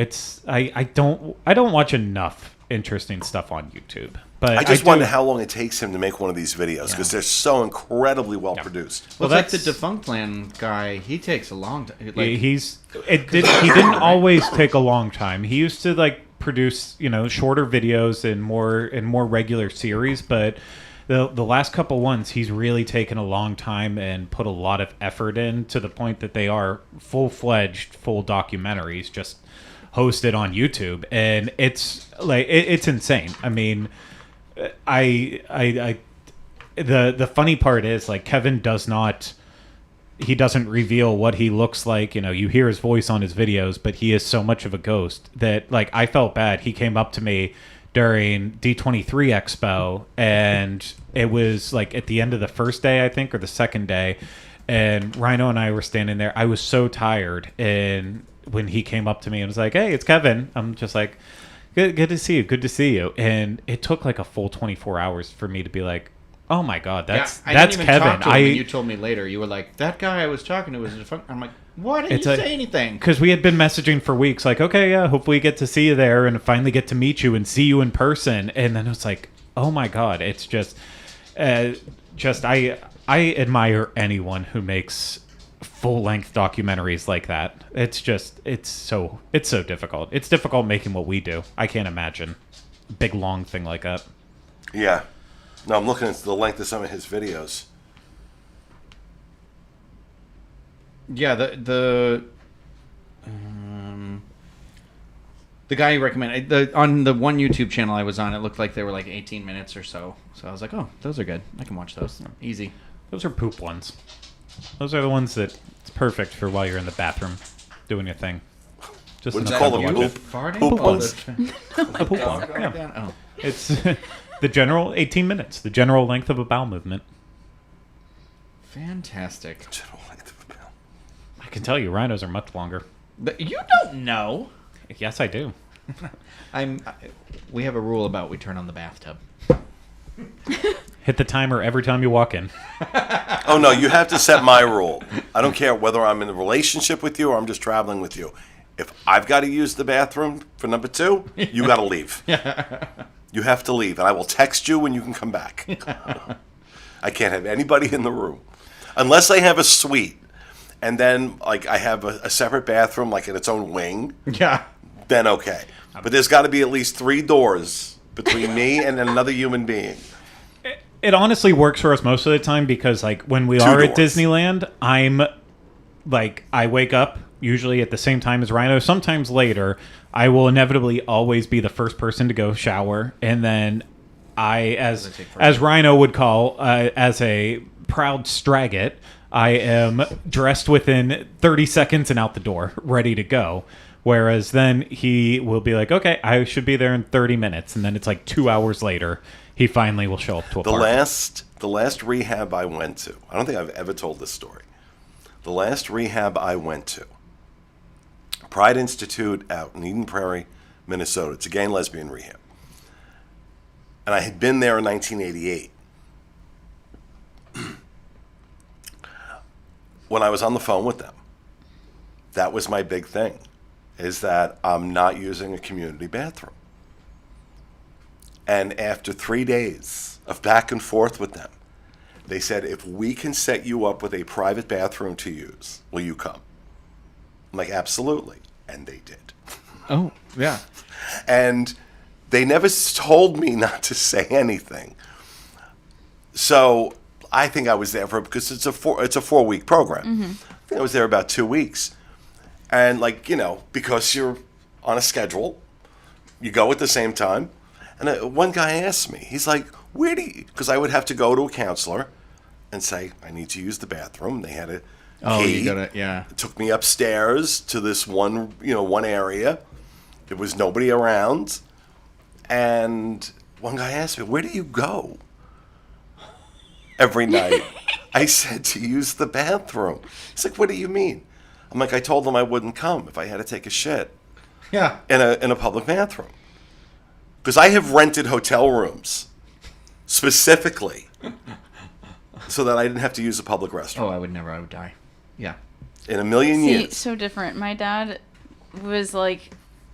I don't watch enough interesting stuff on YouTube. But I just wonder how long it takes him to make one of these videos, because they're so incredibly well produced. Well, like the Defunct Land guy, he takes a long time. He didn't always take a long time. He used to produce shorter videos and more regular series, but the last couple ones he's really taken a long time and put a lot of effort in, to the point that they are full documentaries just hosted on YouTube, and it's insane. I mean, the funny part is Kevin doesn't reveal what he looks like. You hear his voice on his videos, but he is so much of a ghost that I felt bad. He came up to me during D23 Expo, and it was at the end of the first day, I think, or the second day, and Rhino and I were standing there. I was so tired, and when he came up to me and was like, "Hey, it's Kevin," I'm just like, Good to see you. And it took a full 24 hours for me to be like, oh my God, that's didn't even Kevin. Talk to him, and you told me later, you were like, that guy I was talking to was a Defunct. I'm like, why didn't you say anything? Because we had been messaging for weeks, okay, yeah, hopefully we get to see you there and finally get to meet you and see you in person. And then it was like, oh my God, it's I admire anyone who makes full-length documentaries like that. It's so difficult. It's difficult making what we do. I can't imagine a big long thing like that. Yeah. No, I'm looking at the length of some of his videos. Yeah, the guy you recommended on the one YouTube channel I was on, it looked like they were 18 minutes or so. So I was like, oh, those are good. I can watch those. Easy. Those are poop ones. Those are the ones that it's perfect for while you're in the bathroom doing your thing. Just What'd you call them? Farting? Poop Oh, ones. the poop one. Yeah. Oh. It's the general 18 minutes, the general length of a bowel movement. Fantastic. General length of bill. I can tell you, rhinos are much longer. But you don't know. Yes, I do. We have a rule about we turn on the bathtub. Hit the timer every time you walk in. Oh, no, you have to set my rule. I don't care whether I'm in a relationship with you or I'm just traveling with you. If I've got to use the bathroom for number 2, you got to leave. You have to leave, and I will text you when you can come back. I can't have anybody in the room. Unless I have a suite, and then like I have a separate bathroom, like in its own wing, Yeah. then okay. But there's got to be at least 3 doors between me and another human being. It honestly works for us most of the time because, like, when we 2 are at doors. Disneyland, I wake up usually at the same time as Rhino. Sometimes later, I will inevitably always be the first person to go shower, and then I, as Rhino would call, as a proud Straggit, I am dressed within 30 seconds and out the door, ready to go. Whereas then he will be like, okay, I should be there in 30 minutes. And then it's like 2 hours later, he finally will show up to a park. The last rehab I went to, I don't think I've ever told this story. The last rehab I went to, Pride Institute out in Eden Prairie, Minnesota. It's a gay and lesbian rehab. And I had been there in 1988. When I was on the phone with them, that was my big thing, is that I'm not using a community bathroom. And after 3 days of back and forth with them, they said, if we can set you up with a private bathroom to use, will you come? I'm like, absolutely. And they did. Oh, yeah. And they never told me not to say anything. So I think I was there because it's a 4-week program. Mm-hmm. I think I was there about 2 weeks. And because you're on a schedule, you go at the same time. And one guy asked me, he's like, where do you, because I would have to go to a counselor and say, I need to use the bathroom. They had a key. You gotta, yeah. It took me upstairs to this one area. There was nobody around. And one guy asked me, where do you go every night? I said, to use the bathroom. He's like, what do you mean? I'm like, I told them I wouldn't come if I had to take a shit Yeah. in a public bathroom. Because I have rented hotel rooms specifically so that I didn't have to use a public restroom Oh, I would never. I would die. Yeah. in a million See, years. so different. My dad was like,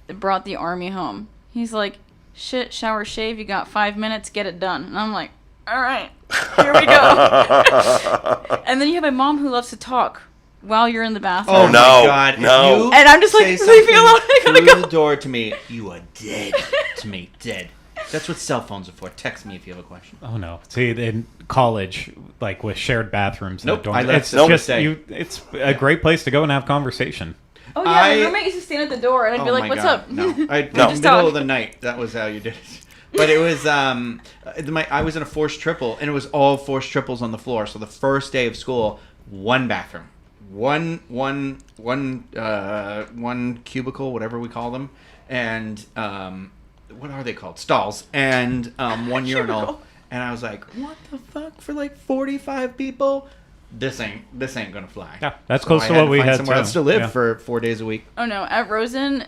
brought the army home. He's like, shit, shower, shave. You got 5 minutes, get it done. And I'm like, all right, here we go. And then you have my mom who loves to talk while you're in the bathroom. Oh, no, my God. If no. you And I'm just like, say leave me alone, something I gotta through go. the door to me, you are dead to me. Dead. That's what cell phones are for. Text me if you have a question. Oh no! See, in college, like with shared bathrooms, in Nope, the dorms, I left it's the just day. It's a great place to go and have conversation. Oh, yeah, I- my roommate used to stand at the door, and I'd be Oh like, my what's God. up? No, I, in No. the Just middle talk. of the night. That was how you did it. But it was I was in a forced triple, and it was all forced triples on the floor. So the first day of school, one bathroom, one cubicle, whatever we call them, and what are they called? Stalls, and one urinal. Cubicle. And I was like, what the fuck for like 45 people? This ain't gonna fly. Yeah, that's So close I to had what we find had somewhere too. else to live Yeah. for 4 days a week. Oh, no. At Rosen,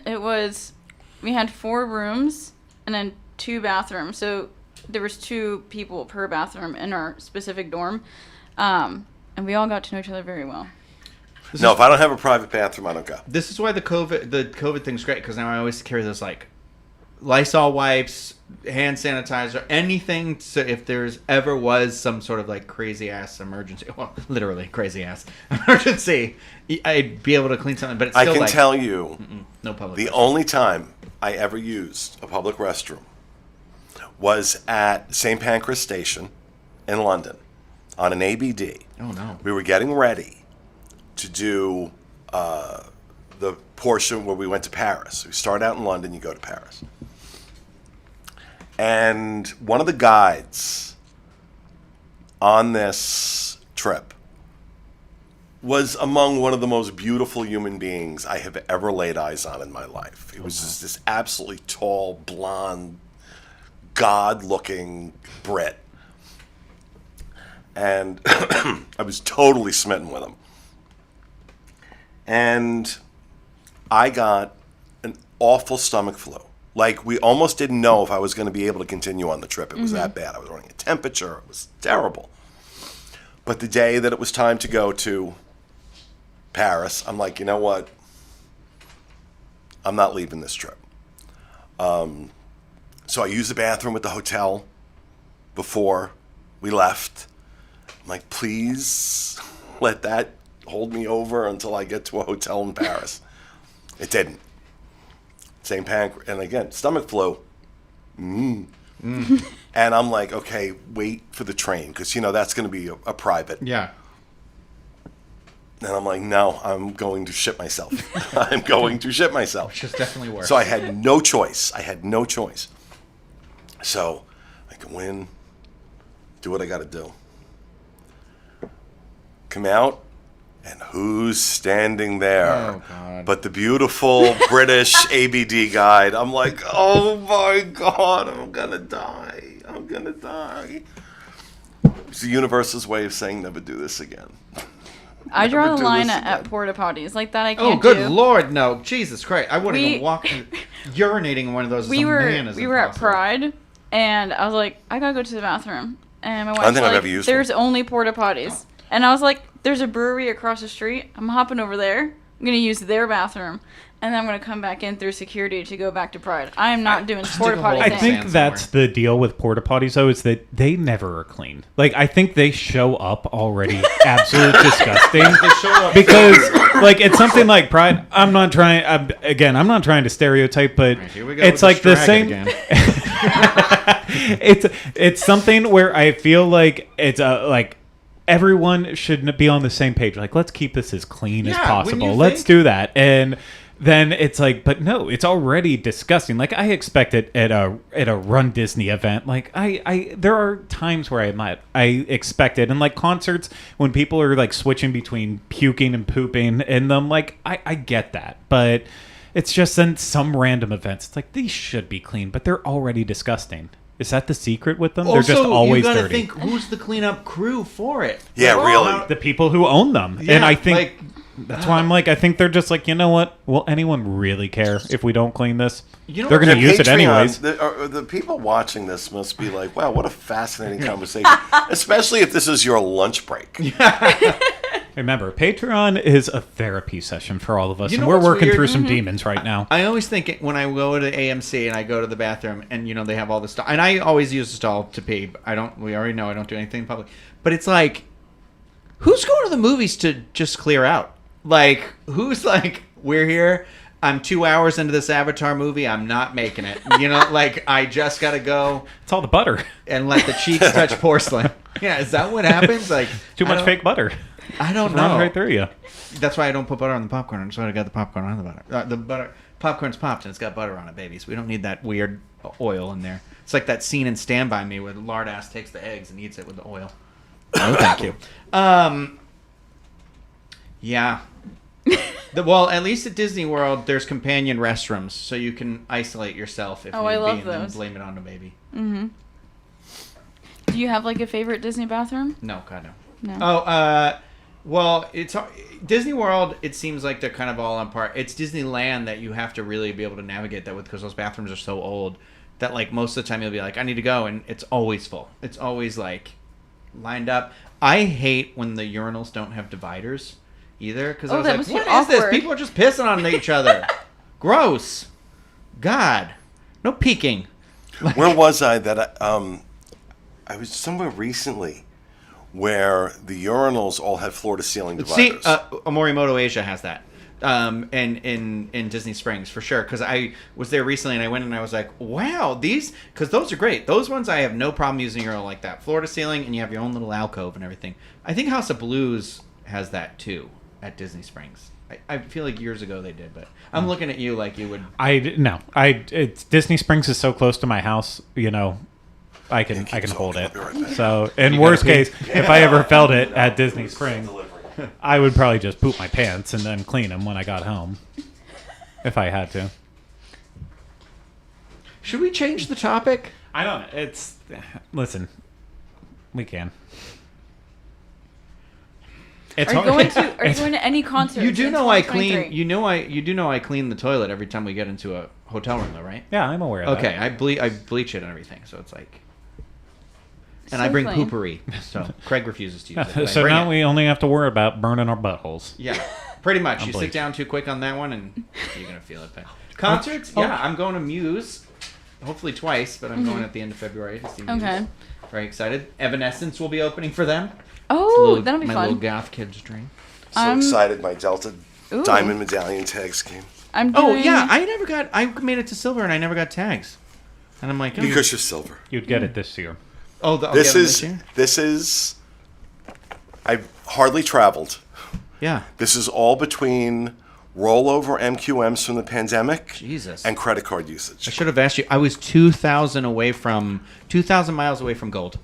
we had 4 rooms and then 2 bathrooms. So there was 2 people per bathroom in our specific dorm. And we all got to know each other very well. No, if I don't have a private bathroom, I don't go. This is why the COVID thing's great, because now I always carry those like Lysol wipes, hand sanitizer, anything. So if there's ever was some sort of like crazy ass emergency, well, literally crazy ass emergency, I'd be able to clean something. But it's I still can like, tell you, no public. the restroom. only time I ever used a public restroom was at St. Pancras Station in London on an ABD. Oh no. We were getting ready to do the portion where we went to Paris. We start out in London, you go to Paris. And one of the guides on this trip was among one of the most beautiful human beings I have ever laid eyes on in my life. He was just this absolutely tall, blonde, god-looking Brit. and I was totally smitten with him. And I got an awful stomach flu. Like, we almost didn't know if I was going to be able to continue on the trip. It was that bad. I was running a temperature. It was terrible. But the day that it was time to go to Paris, I'm like, you know what? I'm not leaving this trip. So I used the bathroom at the hotel before we left. I'm like, please let that hold me over until I get to a hotel in Paris. It didn't. Same pancreas, and again, stomach flu. And I'm like, okay, wait for the train, because, that's going to be a private. Yeah. And I'm like, no, I'm going to shit myself. I'm going to shit myself. Which is definitely worse. So I had no choice. So I can win, do what I got to do. Come out, and who's standing there? Oh, God. But the beautiful British ABD guide. I'm like, oh my God, I'm going to die. It's the universe's way of saying never do this again. I draw Never the do line this at again. porta potties like that. I Oh, can't good do. Lord, no. Jesus Christ. I wouldn't We- even walk. Urinating in one of those We as a were man is we were at impossible. Pride, and I was like, I gotta go to the bathroom, and my don't wife's think I've like, ever used there's only porta potties, and I was like, there's a brewery across the street. I'm hopping over there. I'm gonna use their bathroom, and then I'm gonna come back in through security to go back to Pride. I am not doing porta a potty hole I in thing. think sand that's somewhere. the deal with porta potties, though, is that they never are clean. Like, I think they show up already absolutely disgusting. They show up Because, like, it's something like Pride. I'm not trying to stereotype, but Here we go it's with like the Dragon same. again. It's something where I feel like it's like everyone should be on the same page. Like, let's keep this as clean as Yeah, possible. when you Let's think- do that. And then it's like, but no, it's already disgusting. Like, I expect it at a Run Disney event. Like, I there are times where I expect it, and like concerts when people are like switching between puking and pooping in them. Like, I get that, but it's just in some random events. It's like, these should be clean, but they're already disgusting. Is that the secret with them? They're just always you gotta dirty. think, who's the cleanup crew for it? Yeah, Like, really. The people who own them. Yeah, And I think like, that's why I'm like, I think they're just like, you know what? Will anyone really care if we don't clean this? You know They're what- going to The use it Patreon, anyways. The people watching this must be like, wow, what a fascinating conversation. Especially if this is your lunch break. Remember, Patreon is a therapy session for all of us, You know and we're what's working weird? through some demons right now. I always think when I go to AMC and I go to the bathroom and they have all the stuff, and I always use the stall to pee. We already know I don't do anything in public. But it's like, who's going to the movies to just clear out? Like, who's like, we're here. I'm 2 hours into this Avatar movie. I'm not making it. Like, I just got to go It's all the butter. and let the cheeks touch porcelain. Yeah, is that what happens? Like, Too I much don't- fake butter. I don't Runs know. right through you. That's why I don't put butter on the popcorn. That's why I got the popcorn on the butter. The butter popcorn's popped and it's got butter on it, babies. We don't need that weird oil in there. It's like that scene in Stand By Me where the lard ass takes the eggs and eats it with the oil. No, thank you. Yeah. Well, at least at Disney World, there's companion restrooms, so you can isolate yourself if Oh, need I love be, and then those. blame it on the baby. Do you have like a favorite Disney bathroom? No, God no. No. Oh, well, it's Disney World. It seems like they're kind of all on par. It's Disneyland that you have to really be able to navigate that with, because those bathrooms are so old that like most of the time you'll be like, I need to go, and it's always full. It's always like lined up. I hate when the urinals don't have dividers either, because I Oh, was that like, must be what is this? awkward. People are just pissing on each other. Gross. God, no peeking. Where was I that I was somewhere recently where the urinals all had floor-to-ceiling dividers. See, Morimoto Asia has that. In Disney Springs for sure, because I was there recently and I went and I was like, wow, because those are great. Those ones I have no problem using urinal like that, floor to ceiling, and you have your own little alcove and everything. I think House of Blues has that too at Disney Springs. I feel like years ago they did, but I'm looking at you like you would. It's Disney Springs is so close to my house, I can hold it. I'll be right back. So in You worst gotta pee? case, if I ever felt it at Disney Springs, I would probably just poop my pants and then clean them when I got home, if I had to. Should we change the topic? I don't. Listen, we can. It's Are you hard- going to? Are you going to any concert? You do know I clean. You do know I clean the toilet every time we get into a hotel room, though, right? Yeah, I'm aware of Okay, that. I bleach it and everything, so it's like. And I bring clean. poopery, so Craig refuses to use it. but I So bring now it. we only have to worry about burning our buttholes. Yeah, pretty much. You bleach. sit down too quick on that one, and you're gonna feel it. But concerts, yeah, I'm going to Muse, hopefully twice, but I'm going at the end of February to see Muse. Okay. Very excited. Evanescence will be opening for them. Oh, that'll be my fun. little goth kid's dream. So excited, my Delta Ooh. Diamond Medallion tag scheme. I'm doing, Oh yeah, I made it to silver and I never got tags, and I'm like, Because you're silver. You'd get it this year. oh, I'll This get 'em is year? this is. I've hardly traveled. Yeah. This is all between rollover MQMs from the pandemic Jesus. and credit card I usage. should have asked you. I was 2,000 miles away from gold.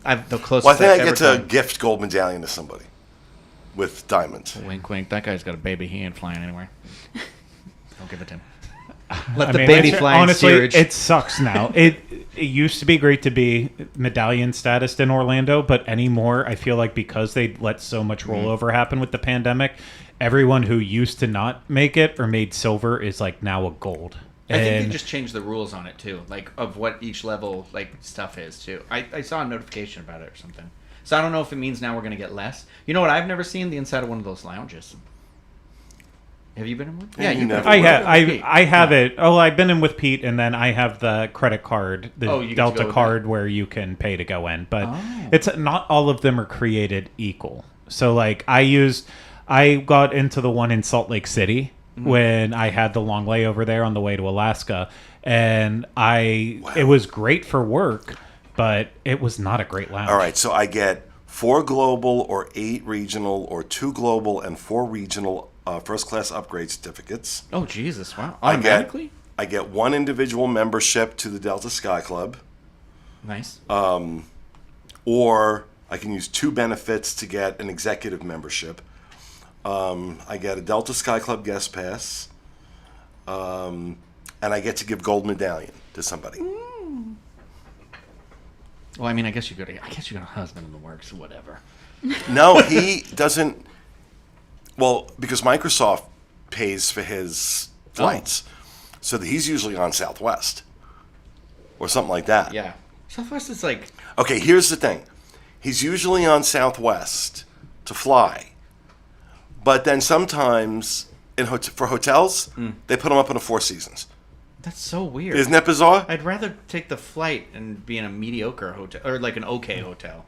I've the closest. Well, I think I've I get ever to come. gift gold medallion to somebody with diamonds. Wink, wink. That guy's got a baby. He ain't flying anywhere. Don't give it to him. Let I the mean, baby it's- fly in honestly, steerage. it sucks now. It used to be great to be medallion status in Orlando, but anymore, I feel like because they let so much rollover happen with the pandemic, everyone who used to not make it or made silver is like now a gold. I think they And- just changed the rules on it too, like of what each level like stuff is too. I saw a notification about it or something. So I don't know if it means now we're gonna get less. You know what? I've never seen the inside of one of those lounges. Have you been in one? Yeah, you you've been never I in have one. Okay. I have it. Oh, I've been in with Pete, and then I have the credit card, the Oh, you get to Delta go with card, where you can pay to go in. But Oh. it's not all of them are created equal. So like I got into the one in Salt Lake City when I had the long layover there on the way to Alaska, and it was great for work, but it was not a great lounge. All right, so I get 4 global or 8 regional or 2 global and 4 regional first class upgrade certificates. Oh Jesus! Wow. I Automatically. get 1 individual membership to the Delta Sky Club, Nice. or I can use 2 benefits to get an executive membership. I get a Delta Sky Club guest pass, and I get to give gold medallion to somebody. Well, I mean, I guess you got a husband in the works, or whatever. No, he doesn't. Well, because Microsoft pays for his flights, so that he's usually on Southwest or something like that. Yeah. Southwest is like. Okay, here's the thing. He's usually on Southwest to fly, but then sometimes for hotels, they put him up in a Four Seasons. That's so weird. Isn't that bizarre? I'd rather take the flight and be in a mediocre hotel or like an okay hotel.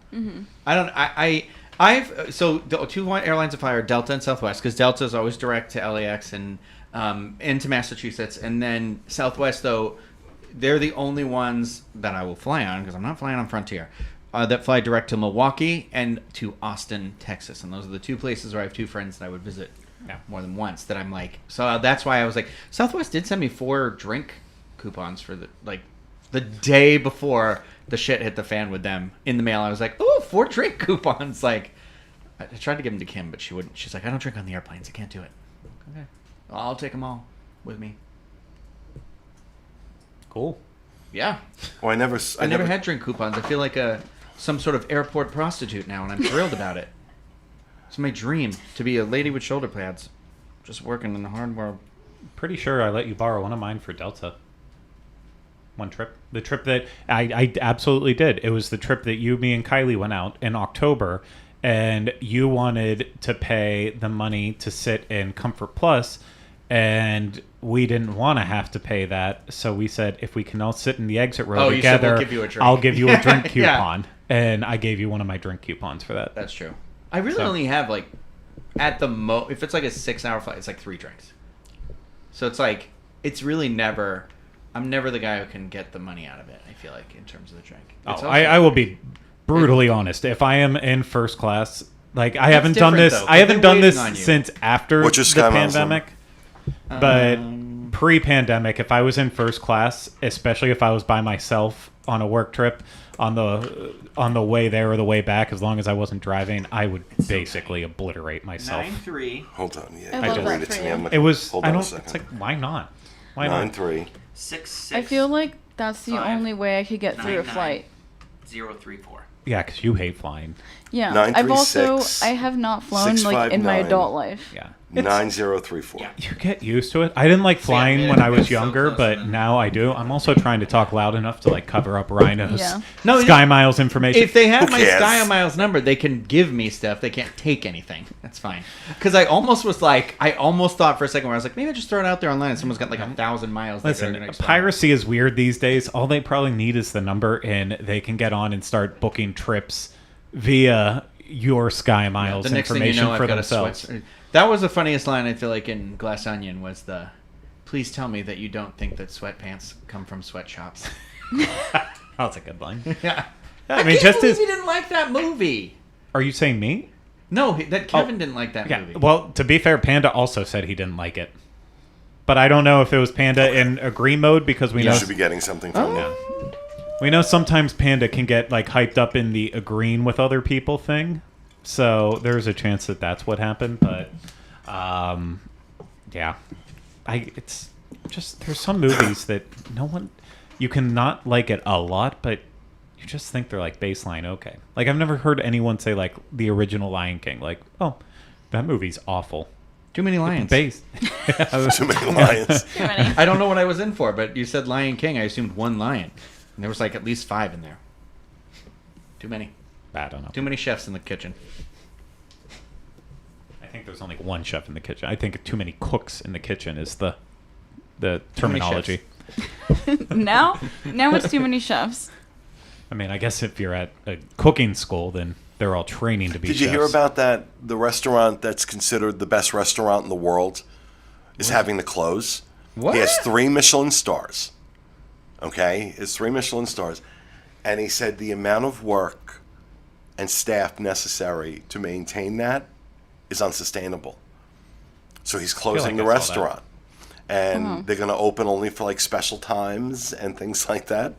I don't. I've so the 2 airlines of fire, Delta and Southwest, because Delta is always direct to LAX and into Massachusetts, and then Southwest though they're the only ones that I will fly on because I'm not flying on Frontier. That fly direct to Milwaukee and to Austin, Texas, and those are the 2 places where I have 2 friends that I would visit. Yeah, more than once. That I'm like, so that's why I was like, Southwest did send me 4 drink coupons for the day before the shit hit the fan with them in the mail. I was like, oh, 4 drink coupons. Like, I tried to give them to Kim, but she wouldn't. She's like, I don't drink on the airplanes. I can't do it. Okay, well, I'll take them all with me. Cool. Yeah, Oh, I never had drink coupons. I feel like some sort of airport prostitute now, and I'm thrilled about it. It's my dream to be a lady with shoulder pads, just working in the hard world. Pretty sure I let you borrow one of mine for Delta. One trip. The trip that I absolutely did. It was the trip that me and Kylie went out in October, and you wanted to pay the money to sit in Comfort Plus, and we didn't want to have to pay that. So we said, if we can all sit in the exit row Oh, you said together, we'll give you a drink. I'll give you a drink Yeah. coupon. And I gave you one of my drink coupons for that. That's true. I really So- only have like, at the if it's like a 6-hour flight, it's like 3 drinks. So it's like, it's really never, I'm never the guy who can get the money out of it, I feel like, in terms of the drink. It's also- I will be brutally honest. If I am in first class, like I haven't done different, this. though, I haven't they're done this waiting on you. since after What's your the Sky Miles pandemic. But pre-pandemic, if I was in first class, especially if I was by myself on a work trip, on the way there or the way back, as long as I wasn't driving, I would basically obliterate myself. 9-3. Hold on, yeah, I you love can that read it for to me. you. I'm- It was. Hold I on a don't. second. It's like, why not? Why not? 9-3. 6-6. I feel like that's the 5, only way I could get through a 9-9. flight. 0-3-4. Yeah, because you hate flying. Yeah. I've also 936 I have not flown like in my 659. adult life. Yeah. 9034. You get used to it. I didn't like flying when I was it's so younger, close but enough. now I do. I'm also trying to talk loud enough to like cover up Rhino's Yeah. No, Sky Miles information. If they have Who my cares? Sky Miles number, they can give me stuff. They can't take anything. That's fine. Because I almost thought for a second where I was like, maybe I just throw it out there online and someone's got like 1,000 miles. that they're Listen, gonna expire. piracy is weird these days. All they probably need is the number, and they can get on and start booking trips via your Sky Miles The next thing you information know, for I've got a themselves. sweat. That was the funniest line I feel like in Glass Onion was the, "Please tell me that you don't think that sweatpants come from sweatshops." That's a good line. Yeah. I mean, can't just believe as you didn't like that movie. are you saying me? No, that Kevin didn't like that Yeah. movie. Well, to be fair, Panda also said he didn't like it, but I don't know if it was Panda in agree mode because we You know should be getting something from Yeah. them. we know sometimes Panda can get like hyped up in the agreeing with other people thing. So there's a chance that that's what happened, but yeah, it's just there's some movies that no one you can not like it a lot, but you just think they're like baseline okay. Like I've never heard anyone say like the original Lion King, like oh that movie's awful. Too many lions. Base. Too many lions. Too many. I don't know what I was in for, but you said Lion King. I assumed one lion. And there was like at least 5 in there. Too many. I don't know. Too many chefs in the kitchen. I think there's only one chef in the kitchen. I think too many cooks in the kitchen is the many terminology. now it's too many chefs. I mean, I guess if you're at a cooking school, then they're all training to be Did you hear chefs. about that? The restaurant that's considered the best restaurant in the world is having to close. What? He has 3 Michelin stars. Okay? It's 3 Michelin stars. And he said the amount of work and staff necessary to maintain that is unsustainable. So he's closing like the I saw that. restaurant. And they're going to open only for like special times and things like that.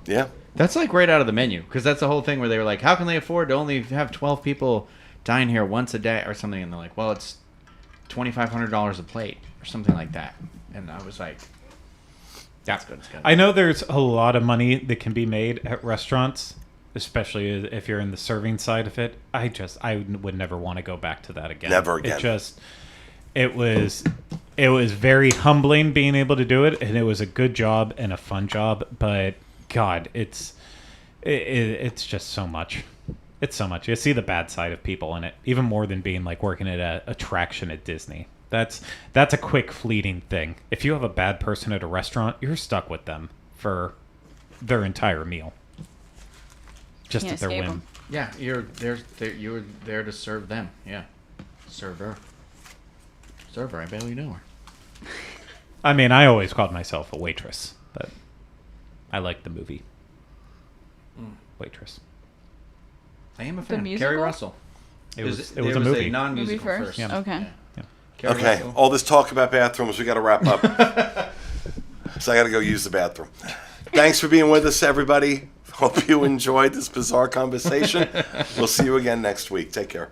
Yeah. That's like right out of the menu, because that's the whole thing where they were like, how can they afford to only have 12 people dine here once a day or something? And they're like, well, it's $2,500 a plate or something like that. And I was like, that's good. It's good. I know there's a lot of money that can be made at restaurants, especially if you're in the serving side of it. I would never want to go back to that again. Never again. It was very humbling being able to do it, and it was a good job and a fun job. But God, it's just so much. It's so much. You see the bad side of people in it, even more than being like working at an attraction at Disney. That's a quick, fleeting thing. If you have a bad person at a restaurant, you're stuck with them for their entire meal. Just Can't at their escape whim. 'em. Yeah, you're there to serve them. Yeah. Server, I barely know her. I mean, I always called myself a waitress, but I like the movie Waitress. I am a The fan. musical? Carrie Russell. It was There a movie. non-musical Movie first. first? Yeah. Okay. Carrie Okay. Russell. All this talk about bathrooms, we got to wrap up. So I got to go use the bathroom. Thanks for being with us, everybody. Hope you enjoyed this bizarre conversation. We'll see you again next week. Take care.